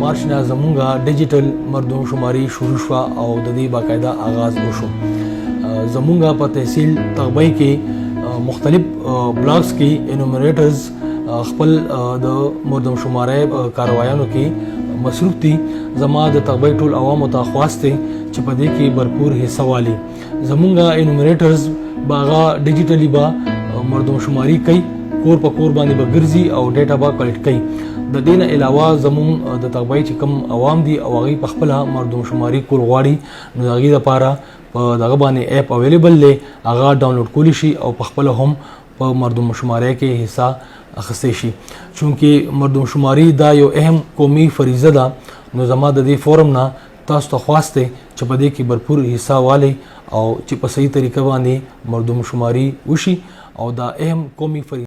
مارچ نه زمونږه ډیجیټل مردم شماري شروع شوه او د دې باقاعده آغاز وشو. زمونږه په تحصیل تغبۍ کې مختلف بلاکس کې انومریټرز خپل د مردم شماري کاروایانو کې مصروف دي. زما د تغبۍ ټول عوامو ته خواست دی چې په دې کې بھرپور حصہ والي. زمونږه انومریټرز باغه ډیجیټلی با مردم شماري کوي، کور په کور باندې به ګرځي او ډیټا به کلیکټ کوي. د دې نه علاوه زمون د تغبۍ چې کوم عوام دي او هغه په خپل مردم شماري کول غواړي نو هغه لپاره په دغه باندې اپ اویلیبل دی، هغه ډاونلوډ کولی شي او په خپل هم په مردم شماري کې حصہ اخیستی شي. چونکه مردم شماري دا یو اهم قومي فریضه ده نو زما د دې فورم نه تاسو ته خواست دی چې په دې کې بھرپور حصہ والي او چې په صحیح طریقه باندې مردم شماري وشي او دا اهم قومي فریضه